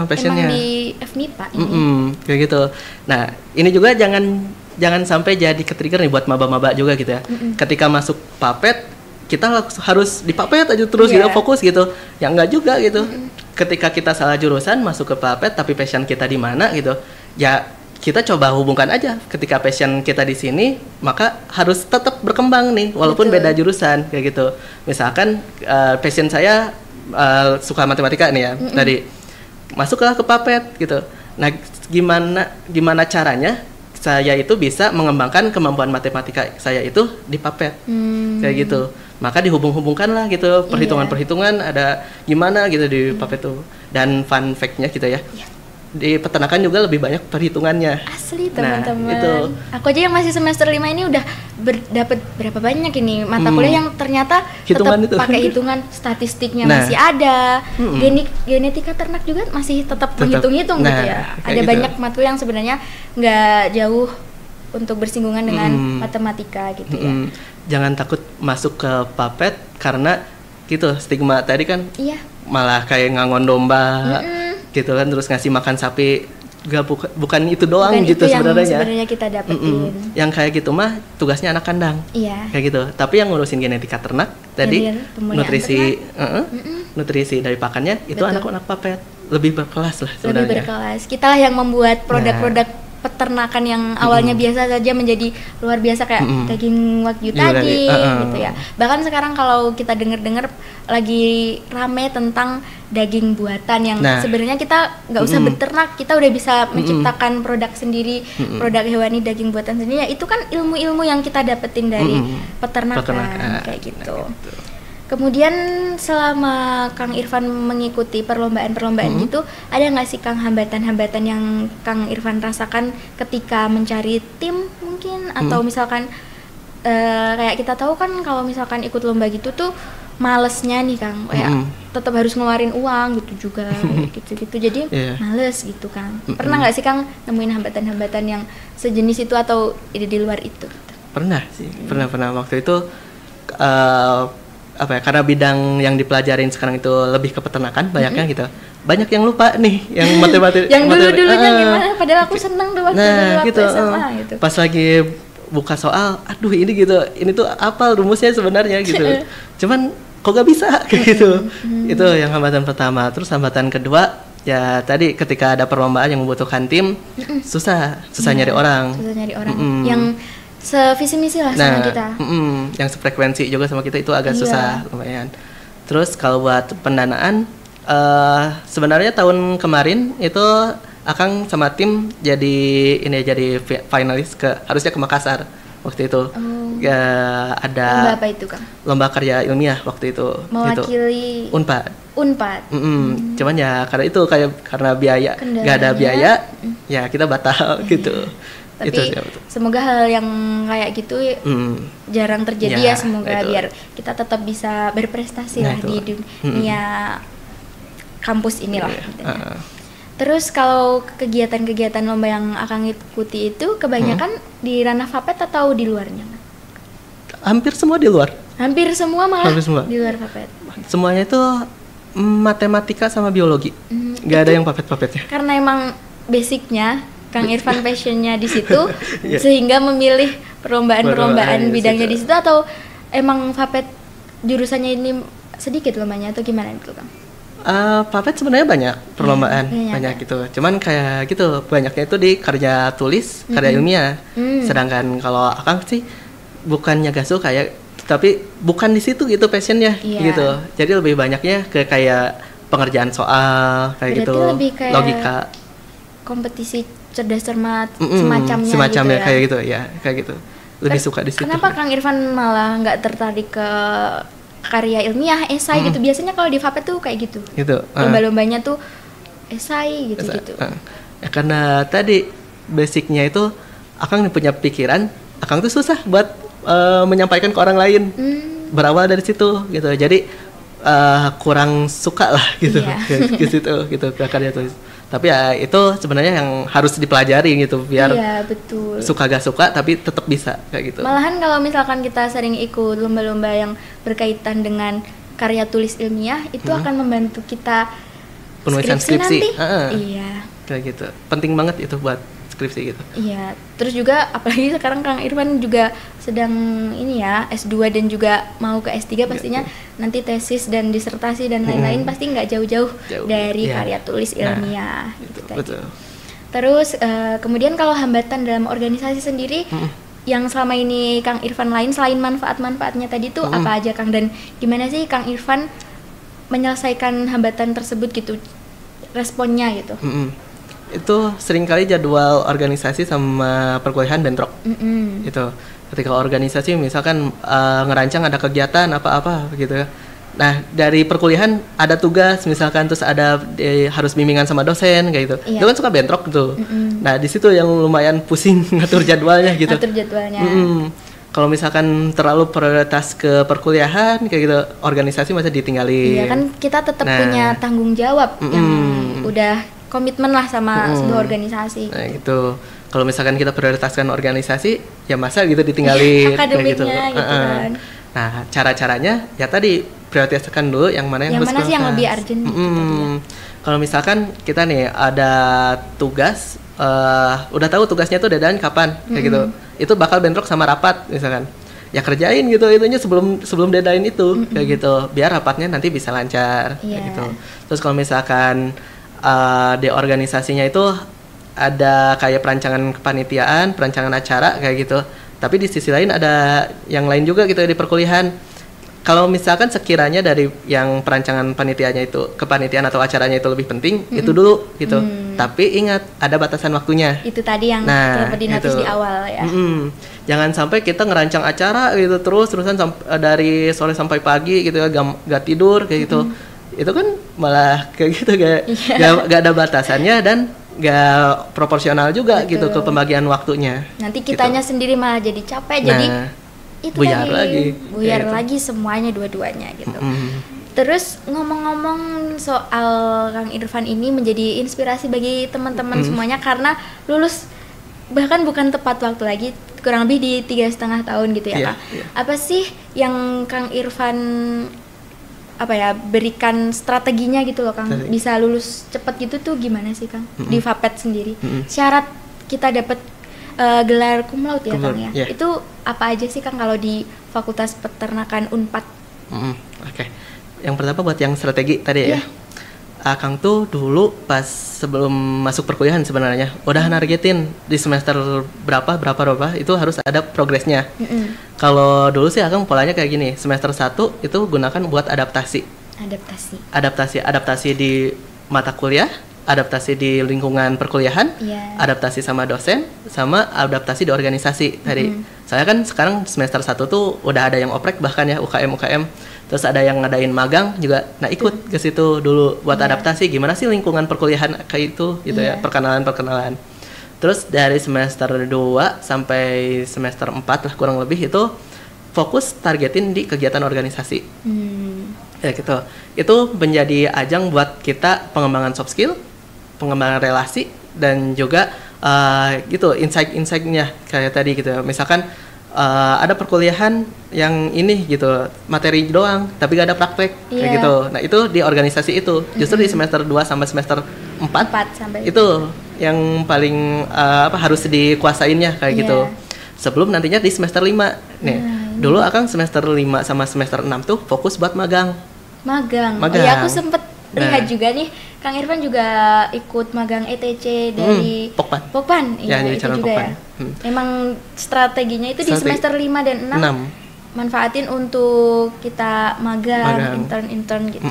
passionnya di FMIPA ini. Kayak gitu. Nah ini juga jangan sampai jadi ke-trigger nih buat maba-maba juga gitu ya. Ketika masuk papet kita harus di papet aja terus gitu, fokus gitu. Ya enggak juga gitu. Ketika kita salah jurusan masuk ke papet tapi passion kita di mana gitu, ya kita coba hubungkan aja. Ketika passion kita di sini, maka harus tetap berkembang nih, walaupun beda jurusan kayak gitu. Misalkan passion saya suka matematika nih ya, tadi masuklah ke papet gitu. Nah, gimana caranya saya itu bisa mengembangkan kemampuan matematika saya itu di papet kayak gitu. Maka dihubung-hubungkan lah gitu, perhitungan-perhitungan ada gimana gitu di papet tuh. Dan fun fact-nya gitu ya. Di peternakan juga lebih banyak perhitungannya. Asli teman-teman. Nah, itu. Aku aja yang masih semester 5 ini udah dapat berapa banyak ini mata kuliah yang ternyata tetap pakai hitungan, statistiknya masih ada. Genetika ternak juga masih tetap menghitung-hitung gitu ya. Ada banyak mata kuliah yang sebenarnya nggak jauh untuk bersinggungan dengan matematika gitu ya. Jangan takut masuk ke papet karena gitu, stigma tadi kan malah kayak ngangon domba. Gitu kan, terus ngasih makan sapi, bukan itu doang gitu sebenarnya. Sebenarnya kita dapetin. Yang kayak gitu mah tugasnya anak kandang. Kayak gitu. Tapi yang ngurusin genetika ternak tadi, nutrisi dari pakannya itu anak-anak papet lebih berkelas lah sebenarnya. Lebih berkelas. Kita lah yang membuat produk-produk peternakan yang awalnya biasa saja menjadi luar biasa kayak daging wagyu tadi gitu ya. Bahkan sekarang kalau kita dengar-dengar lagi rame tentang daging buatan yang sebenarnya kita nggak usah beternak, kita udah bisa menciptakan produk sendiri, produk hewani daging buatan sendiri. Ya, itu kan ilmu-ilmu yang kita dapetin dari peternakan kayak gitu. Kemudian selama Kang Irfan mengikuti perlombaan-perlombaan gitu, ada nggak sih Kang hambatan-hambatan yang Kang Irfan rasakan ketika mencari tim mungkin? Atau misalkan kayak kita tahu kan kalau misalkan ikut lomba gitu tuh malesnya nih Kang, kayak tetap harus ngeluarin uang gitu juga, gitu-gitu. Jadi males gitu Kang. Pernah nggak sih Kang nemuin hambatan-hambatan yang sejenis itu atau di luar itu? Pernah sih, pernah waktu itu. Karena bidang yang dipelajarin sekarang itu lebih ke peternakan banyaknya gitu. Banyak yang lupa nih yang matematika. Yang dulu-dulunya gimana? Padahal aku seneng tuh waktu SMA gitu. Pas lagi buka soal, aduh ini gitu. Ini tuh apal rumusnya sebenarnya gitu. Cuman kok gak bisa kayak gitu. Itu yang hambatan pertama. Terus hambatan kedua ya tadi ketika ada perlombaan yang membutuhkan tim, susah nyari orang. Susah nyari orang. Yang sevisi misi lah sama kita. Yang sefrekuensi juga sama kita itu agak susah lumayan. Terus kalau buat pendanaan, sebenarnya tahun kemarin itu Akang sama tim jadi finalis harusnya ke Makassar waktu itu. Ya, ada lomba apa itu, Kang? Lomba karya ilmiah waktu itu. Mewakili gitu. Unpad. Cuman ya karena itu karena biaya, nggak ada biaya, ya kita batal gitu. Tapi itu, semoga hal yang kayak gitu jarang terjadi ya semoga itu. Biar kita tetap bisa berprestasi lah di dunia kampus inilah. Gitu. Terus kalau kegiatan-kegiatan lomba yang Akang ikuti itu kebanyakan di ranah Fapet atau di luarnya? Hampir semua di luar. Hampir semua malah di luar Fapet. Semuanya itu matematika sama biologi. Nggak ada yang Fapet-Fapetnya. Karena emang basicnya Kang Irfan passionnya di situ, sehingga memilih perlombaan bidangnya di situ, atau emang Fapet jurusannya ini sedikit lombanya atau gimana itu, Kang? Fapet sebenarnya banyak perlombaan, banyak gitu. Cuman kayak gitu, banyaknya itu di karya tulis, karya ilmiah. Sedangkan kalau Akang sih bukannya gak suka ya, tapi bukan di situ gitu passionnya gitu. Jadi lebih banyaknya ke kayak pengerjaan soal, kayak gitu, lebih kayak logika, kompetisi cerdas cermat semacamnya gitu ya. Kayak gitu. Lebih suka di situ. Kenapa Kang Irfan malah nggak tertarik ke karya ilmiah, esai gitu? Biasanya kalau di Fapet tuh kayak gitu. Lomba-lombanya tuh esai gitu. Ya karena tadi basicnya itu Akang punya pikiran, Akang tuh susah buat menyampaikan ke orang lain. Berawal dari situ gitu. Jadi kurang suka lah gitu ke situ gitu ke karya tulis. Tapi ya itu sebenarnya yang harus dipelajari gitu biar betul. Suka gak suka tapi tetap bisa kayak gitu. Malahan kalau misalkan kita sering ikut lomba-lomba yang berkaitan dengan karya tulis ilmiah itu akan membantu kita penulisan skripsi. Iya. Kayak gitu. Penting banget itu buat skripsi gitu. Iya. Terus juga apalagi sekarang Kang Irfan juga sedang ini ya S2 dan juga mau ke S3 pastinya nanti tesis dan disertasi dan lain-lain pasti nggak jauh-jauh dari karya tulis ilmiah. Betul. Terus kemudian kalau hambatan dalam organisasi sendiri yang selama ini Kang Irfan lain selain manfaat-manfaatnya tadi tuh apa aja, Kang? Dan gimana sih Kang Irfan menyelesaikan hambatan tersebut gitu, responnya gitu? Itu seringkali jadwal organisasi sama perkuliahan bentrok. Itu ketika organisasi misalkan ngerancang ada kegiatan apa-apa gitu ya. Nah dari perkuliahan ada tugas misalkan terus ada harus bimbingan sama dosen kayak gitu. Itu kan suka bentrok tuh. Nah di situ yang lumayan pusing ngatur jadwalnya gitu. Kalau misalkan terlalu prioritas ke perkuliahan kayak gitu, organisasi masih ditinggalin. Iya kan kita tetap punya tanggung jawab yang udah komitmen lah sama sebuah organisasi. Nah gitu. Kalau misalkan kita prioritaskan organisasi, ya masa gitu ditinggalin. Akademiknya gitu kan. Nah cara-caranya ya tadi prioritaskan dulu yang mana yang mana sih yang lebih urgent. Kalau misalkan kita nih ada tugas, udah tahu tugasnya tuh deadline kapan kayak gitu, itu bakal bentrok sama rapat misalkan. Ya kerjain gitu itunya sebelum deadline itu kayak gitu, biar rapatnya nanti bisa lancar kayak gitu. Terus kalau misalkan di organisasinya itu ada kayak perancangan kepanitiaan, perancangan acara kayak gitu. Tapi di sisi lain ada yang lain juga gitu di perkuliahan. Kalau misalkan sekiranya dari yang perancangan panitianya itu, kepanitiaan atau acaranya itu lebih penting, itu dulu gitu. Tapi ingat ada batasan waktunya. Itu tadi yang terdapat di notis di awal ya. Jangan sampai kita ngerancang acara gitu terusan dari sore sampai pagi gitu ya, gak tidur kayak gitu. Itu kan malah kayak gitu gak ada batasannya dan gak proporsional juga gitu ke pembagian waktunya. Nanti kitanya sendiri malah jadi capek, jadi itu buyar lagi semuanya dua-duanya gitu. Terus ngomong-ngomong soal Kang Irfan ini menjadi inspirasi bagi teman-teman semuanya karena lulus bahkan bukan tepat waktu lagi, kurang lebih di 3,5 tahun gitu ya, Kang. Apa sih yang Kang Irfan berikan strateginya gitu loh, Kang, bisa lulus cepat gitu tuh gimana sih, Kang? Di Fapet sendiri syarat kita dapat gelar cum laude ya, Kang ya. Itu apa aja sih, Kang, kalau di Fakultas Peternakan Unpad? Oke. Yang pertama buat yang strategi tadi ya. Akang tuh dulu pas sebelum masuk perkuliahan sebenarnya udah nargetin di semester berapa itu harus ada progresnya. Kalau dulu sih Akang polanya kayak gini, semester 1 itu gunakan buat adaptasi di mata kuliah, adaptasi di lingkungan perkuliahan, adaptasi sama dosen, sama adaptasi di organisasi tadi. Saya kan sekarang semester 1 tuh udah ada yang oprek bahkan ya UKM. Terus ada yang ngadain magang juga. Nah, ikut ke situ dulu buat adaptasi gimana sih lingkungan perkuliahan kayak itu gitu ya, perkenalan. Terus dari semester 2 sampai semester 4 lah kurang lebih itu fokus targetin di kegiatan organisasi. Ya gitu. Itu menjadi ajang buat kita pengembangan soft skill, pengembangan relasi, dan juga gitu insight-insightnya kayak tadi gitu ya. Misalkan ada perkuliahan yang ini gitu materi doang tapi gak ada praktek kayak gitu. Nah itu di organisasi itu justru di semester 2 sampai semester 4 sampai itu yang paling harus dikuasainnya kayak gitu. Sebelum nantinya di semester 5 nih dulu Akang semester 5 sama semester 6 tuh fokus buat magang. Oh ya, aku sempet lihat juga nih Kang Irfan juga ikut magang ETC dari Pokpan. Iya, itu juga Pokpan. Ya. Emang strateginya itu di semester 5 dan 6 manfaatin untuk kita magang. intern gitu.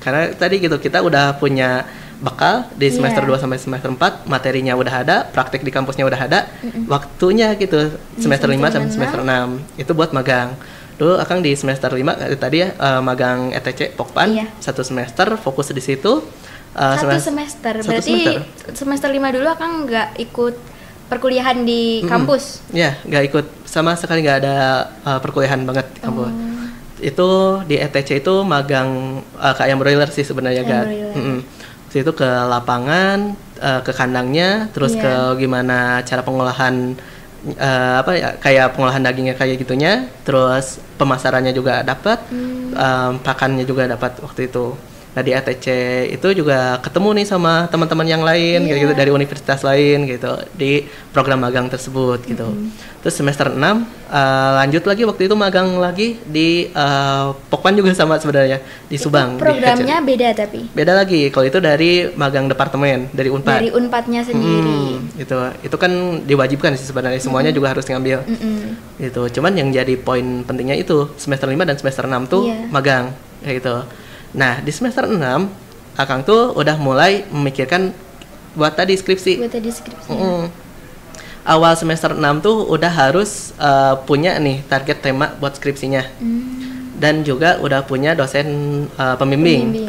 Karena tadi gitu kita udah punya bakal di semester 2 sampai semester 4, materinya udah ada, praktek di kampusnya udah ada, waktunya gitu semester 5 sampai semester 6 itu buat magang. Dulu Akang di semester 5 tadi ya magang ETC Pokpan 1 semester fokus di situ. Satu semester. Berarti semester 5 dulu Akang nggak ikut perkuliahan di kampus? Iya, nggak ikut sama sekali, nggak ada perkuliahan banget di kampus. Itu di ETC itu magang ke ayam broiler sih sebenarnya kan. Itu ke lapangan, ke kandangnya, terus ke gimana cara pengolahan kayak pengolahan dagingnya kayak gitunya, terus pemasarannya juga dapat, pakannya juga dapat waktu itu. Nah di ATC itu juga ketemu nih sama teman-teman yang lain kayak gitu dari universitas lain gitu di program magang tersebut gitu. Terus semester 6 lanjut lagi waktu itu magang lagi di Pokpan juga sama sebenarnya di Subang. Programnya beda tapi? Beda lagi, kalau itu dari magang departemen dari Unpad. Dari Unpadnya sendiri. Itu kan diwajibkan sih sebenarnya, semuanya juga harus ngambil. Gitu. Cuman yang jadi poin pentingnya itu semester 5 dan semester 6 tuh magang kayak gitu. Nah, di semester 6 Akang tuh udah mulai memikirkan buat tadi skripsi. Awal semester 6 tuh udah harus punya nih target tema buat skripsinya. Dan juga udah punya dosen pembimbing 1,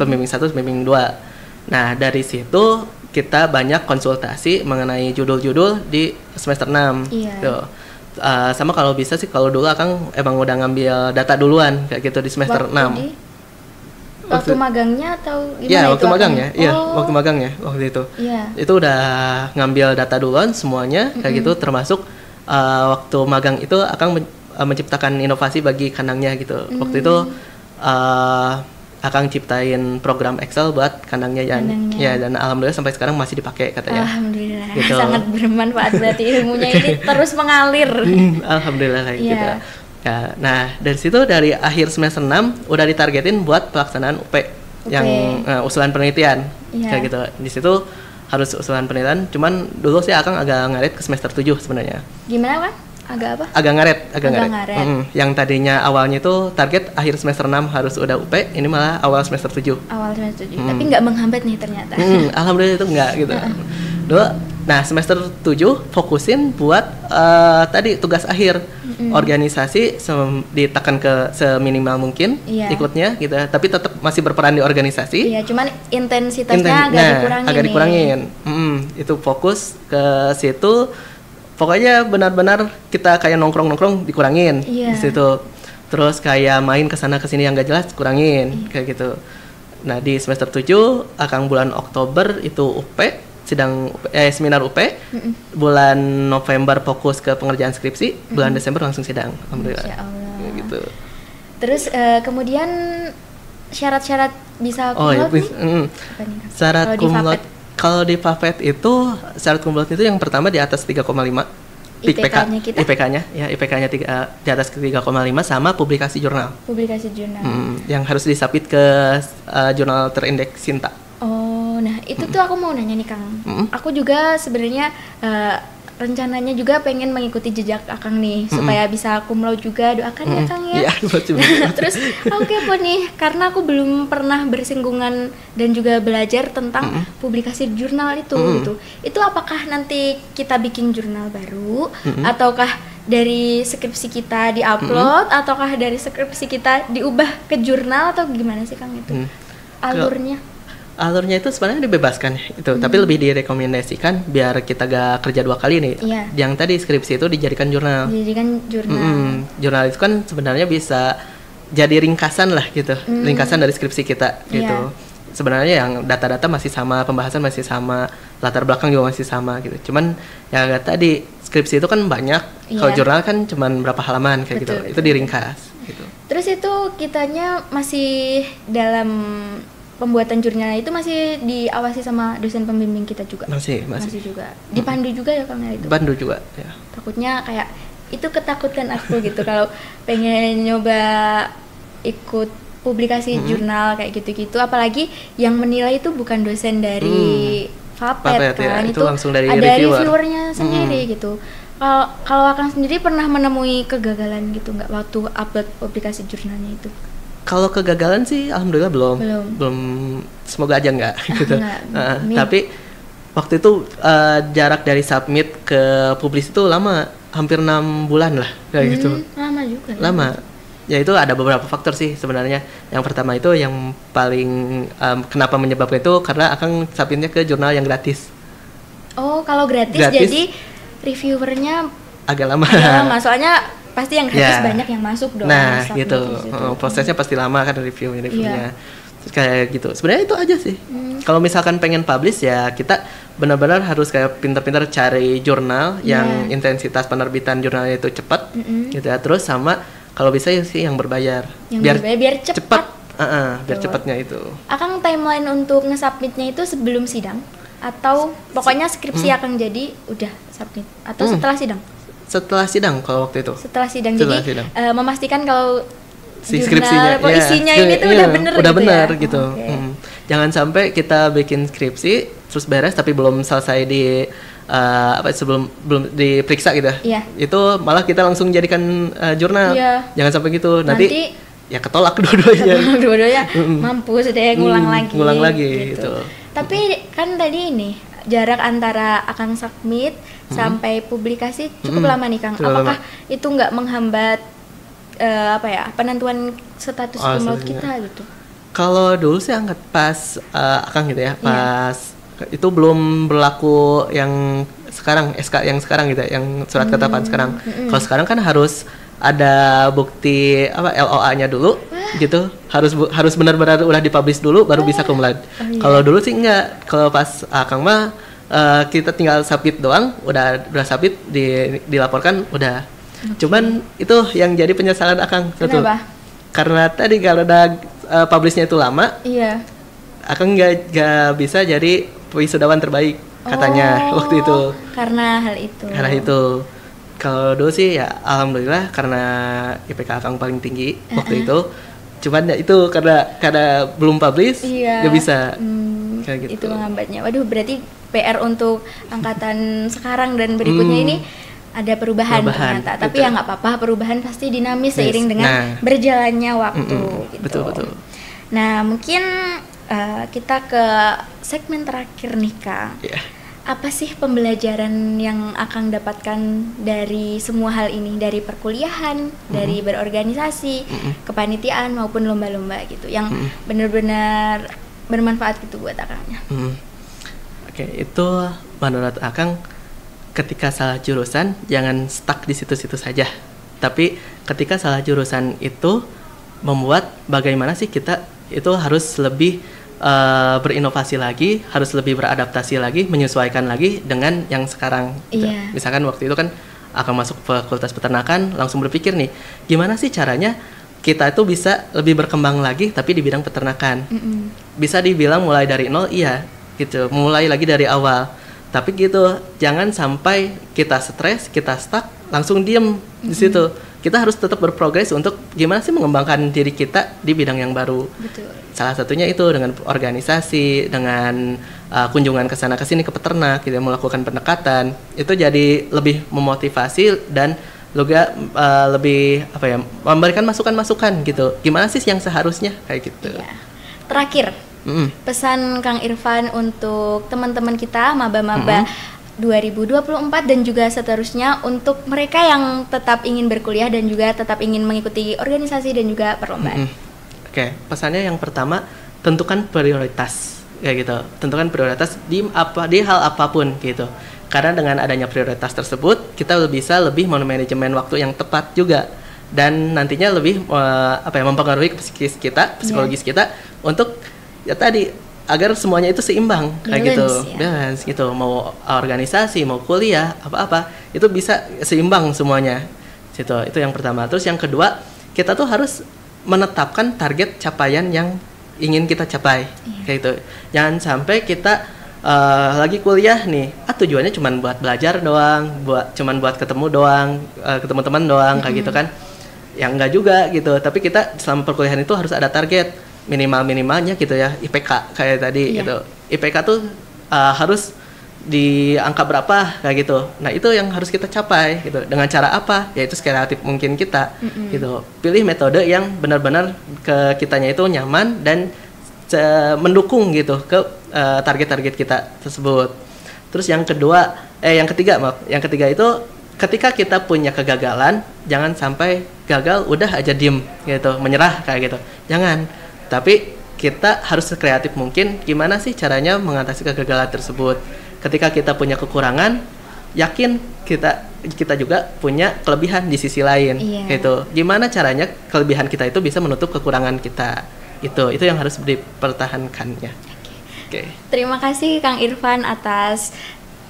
pembimbing 2. Nah, dari situ kita banyak konsultasi mengenai judul-judul di semester 6. Tuh. Sama kalau bisa sih kalau dulu Akang emang udah ngambil data duluan kayak gitu di semester 6. Waktu magangnya atau gimana? Iya, waktu magangnya. Iya, waktu magangnya waktu itu. Itu udah ngambil data duluan semuanya kayak gitu, termasuk waktu magang itu Akang menciptakan inovasi bagi kandangnya gitu. Waktu itu Akang ciptain program Excel buat kandangnya dan alhamdulillah sampai sekarang masih dipakai katanya. Alhamdulillah. Gitu. Sangat bermanfaat berarti ilmunya ini terus mengalir. Alhamdulillah kayak gitu. Ya, nah dari situ dari akhir semester 6 udah ditargetin buat pelaksanaan UP yang usulan penelitian kayak gitu. Di situ harus usulan penelitian. Cuman dulu sih Akang agak ngaret ke semester 7 sebenarnya. Gimana Pak? Agak apa? Agak ngaret. Yang tadinya awalnya itu target akhir semester 6 harus udah UP, ini malah awal semester 7. Awal semester 7. Tapi nggak menghambat nih ternyata. Alhamdulillah itu enggak gitu. Dulu nah semester 7 fokusin buat tadi tugas akhir organisasi ditekan ke seminimal mungkin ikutnya gitu, tapi tetap masih berperan di organisasi. Iya, cuman intensitasnya agak dikurangin. Itu fokus ke situ. Pokoknya benar-benar kita kayak nongkrong dikurangin di situ. Terus kayak main kesana kesini yang gak jelas kurangin kayak gitu. Nah di semester 7 Akang bulan Oktober itu UP seminar UP. Bulan November fokus ke pengerjaan skripsi, bulan Desember langsung sidang. Alhamdulillah. Gitu. Terus kemudian syarat-syarat bisa kumlot nih? Syarat kumlot kalau di Fafet itu syarat kumlot itu yang pertama di atas 3,5 IPK-nya ya, IPK-nya di atas 3,5 sama publikasi jurnal. Yang harus disubmit ke jurnal terindeks Sinta. Nah itu tuh aku mau nanya nih Kang. Aku juga sebenarnya rencananya juga pengen mengikuti jejak Akang nih supaya bisa cum laude juga, doakan ya Kang ya. Terus aku kepo nih karena aku belum pernah bersinggungan dan juga belajar tentang publikasi jurnal itu gitu. Itu apakah nanti kita bikin jurnal baru ataukah dari skripsi kita diupload ataukah dari skripsi kita diubah ke jurnal atau gimana sih Kang itu? Alurnya? Alurnya itu sebenarnya dibebaskan itu, tapi lebih direkomendasikan biar kita gak kerja 2 kali nih. Yang tadi skripsi itu dijadikan jurnal. Jurnal itu kan sebenarnya bisa jadi ringkasan lah gitu, ringkasan dari skripsi kita gitu. Sebenarnya yang data-data masih sama, pembahasan masih sama, latar belakang juga masih sama gitu. Cuman ya tadi skripsi itu kan banyak, kalau jurnal kan cuman berapa halaman kayak gitu. Itu diringkas gitu. Terus itu kitanya masih dalam pembuatan jurnal itu masih diawasi sama dosen pembimbing kita juga? Masih juga. Dipandu juga ya Kang itu? Dipandu juga ya. Takutnya kayak itu ketakutan aku gitu kalau pengen nyoba ikut publikasi jurnal kayak gitu-gitu, apalagi yang menilai itu bukan dosen dari Vapet kan, itu langsung dari ada reviewernya sendiri gitu. Kalau Akang sendiri pernah menemui kegagalan gitu nggak waktu upload publikasi jurnalnya itu? Kalau kegagalan sih alhamdulillah belum, semoga aja nggak gitu. Tapi waktu itu jarak dari submit ke publis itu lama, hampir 6 bulan lah kayak gitu. Lama juga. Lama. Ya itu ada beberapa faktor sih sebenarnya. Yang pertama itu yang paling kenapa menyebabkan itu karena Akang submitnya ke jurnal yang gratis. Oh, kalau gratis jadi reviewernya agak lama. Soalnya pasti yang gratis banyak yang masuk dong. Nah, gitu. Prosesnya pasti lama kan reviewnya. Kayak gitu. Sebenarnya itu aja sih. Kalau misalkan pengen publish ya kita benar-benar harus kayak pintar-pintar cari jurnal yang intensitas penerbitan jurnalnya itu cepat gitu ya. Terus sama kalau bisa sih yang berbayar. Biar cepat. Biar cepatnya itu. Akang timeline untuk nge-submitnya itu sebelum sidang atau pokoknya skripsi Akang jadi udah submit atau setelah sidang? Setelah sidang kalau waktu itu. Setelah sidang. Memastikan kalau si skripsinya isinya ini tuh udah bener udah gitu bener ya? Gitu. Jangan sampai kita bikin skripsi terus beres tapi belum selesai di belum diperiksa gitu. Itu malah kita langsung jadikan jurnal. Jangan sampai gitu. Nanti ya ketolak dua-duanya. Mampus deh ngulang lagi gitu. Tapi kan tadi ini jarak antara Akang submit sampai publikasi cukup lama nih Kang. Apakah itu nggak menghambat penentuan status cum laude kita gitu? Kalau dulu sih angkat pas Akang gitu ya, pas itu belum berlaku yang sekarang yang sekarang gitu ya, yang surat ketetapan sekarang. Kalau sekarang kan harus ada bukti LOA-nya dulu gitu, harus benar-benar udah dipublish dulu baru bisa cum laude. Kalau dulu sih enggak, kalau pas Akang mah kita tinggal submit doang, udah submit dilaporkan udah. Cuman itu yang jadi penyesalan Akang satu. Kenapa? Karena tadi kalau udah publishnya itu lama, Akang nggak bisa jadi wisudawan terbaik katanya waktu itu. Karena hal itu. Kalau dulu sih ya alhamdulillah karena IPK Akang paling tinggi waktu itu. Cuman ya itu karena belum publish nggak bisa. Kayak gitu. Itu menghambatnya. Waduh, berarti PR untuk angkatan sekarang dan berikutnya ini ada perubahan ternyata. Tapi ya nggak apa-apa, perubahan pasti dinamis seiring dengan berjalannya waktu. Gitu. Betul. Nah, mungkin kita ke segmen terakhir nih Kang. Apa sih pembelajaran yang Akang dapatkan dari semua hal ini, dari perkuliahan, dari berorganisasi, kepanitiaan maupun lomba-lomba gitu, yang benar-benar bermanfaat gitu buat Akangnya? Oke, itu menurut Akang ketika salah jurusan jangan stuck di situ-situ saja. Tapi ketika salah jurusan itu membuat bagaimana sih kita itu harus lebih berinovasi lagi, harus lebih beradaptasi lagi, menyesuaikan lagi dengan yang sekarang. Misalkan waktu itu kan akan masuk fakultas peternakan, langsung berpikir nih, gimana sih caranya kita itu bisa lebih berkembang lagi tapi di bidang peternakan. Bisa dibilang mulai dari nol, iya gitu, mulai lagi dari awal. Tapi gitu, jangan sampai kita stres, kita stuck, langsung diem di situ. Kita harus tetap berprogres untuk gimana sih mengembangkan diri kita di bidang yang baru. Betul. Salah satunya itu dengan organisasi, dengan kunjungan ke sana ke sini ke peternak, kita melakukan pendekatan. Itu jadi lebih memotivasi dan juga lebih memberikan masukan-masukan gitu. Gimana sih yang seharusnya kayak gitu. Terakhir, pesan Kang Irfan untuk teman-teman kita maba-maba 2024 dan juga seterusnya untuk mereka yang tetap ingin berkuliah dan juga tetap ingin mengikuti organisasi dan juga perlombaan? Oke, pesannya yang pertama, tentukan prioritas kayak gitu. Tentukan prioritas di hal apapun gitu. Karena dengan adanya prioritas tersebut, kita bisa lebih manajemen waktu yang tepat juga, dan nantinya lebih mempengaruhi psikologis kita untuk ya tadi agar semuanya itu seimbang kayak gitu, balance gitu. Mau organisasi, mau kuliah, apa-apa itu bisa seimbang semuanya. Itu yang pertama. Terus yang kedua, kita tuh harus menetapkan target capaian yang ingin kita capai kayak gitu. Jangan sampai kita lagi kuliah nih, tujuannya cuma buat belajar doang, cuman buat ketemu doang, ketemu teman doang kayak gitu kan. Ya enggak juga gitu. Tapi kita selama perkuliahan itu harus ada target minimalnya gitu ya, IPK kayak tadi gitu. IPK tuh harus di angka berapa kayak gitu. Nah, itu yang harus kita capai gitu. Dengan cara apa? Yaitu sekreatif mungkin kita gitu. Pilih metode yang benar-benar ke kitanya itu nyaman dan mendukung gitu ke target-target kita tersebut. Terus yang ketiga itu ketika kita punya kegagalan, jangan sampai gagal udah aja diem gitu, menyerah kayak gitu. Jangan. Tapi kita harus sekreatif mungkin gimana sih caranya mengatasi kegagalan tersebut. Ketika kita punya kekurangan, yakin kita juga punya kelebihan di sisi lain gitu. Gimana caranya kelebihan kita itu bisa menutup kekurangan kita. Itu yang harus dipertahankannya. Oke. Terima kasih Kang Irfan atas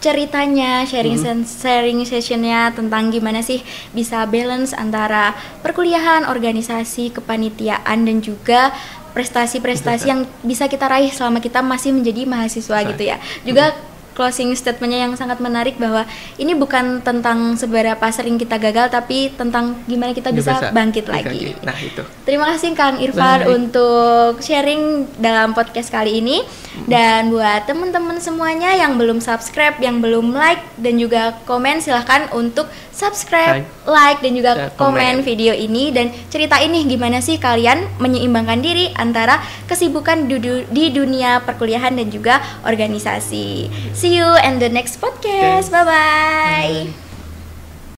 ceritanya, sharing sessionnya tentang gimana sih bisa balance antara perkuliahan, organisasi, kepanitiaan dan juga prestasi-prestasi yang bisa kita raih selama kita masih menjadi mahasiswa gitu ya. Juga closing statementnya yang sangat menarik bahwa ini bukan tentang seberapa sering kita gagal, tapi tentang gimana kita bisa bangkit lagi. Nah, itu. Terima kasih Kang Irfan untuk sharing dalam podcast kali ini. Dan buat teman-teman semuanya yang belum subscribe, yang belum like dan juga komen, silahkan untuk subscribe, like dan juga komen video ini dan cerita ini gimana sih kalian menyeimbangkan diri antara kesibukan di dunia perkuliahan dan juga organisasi. See you in the next podcast. Bye-bye.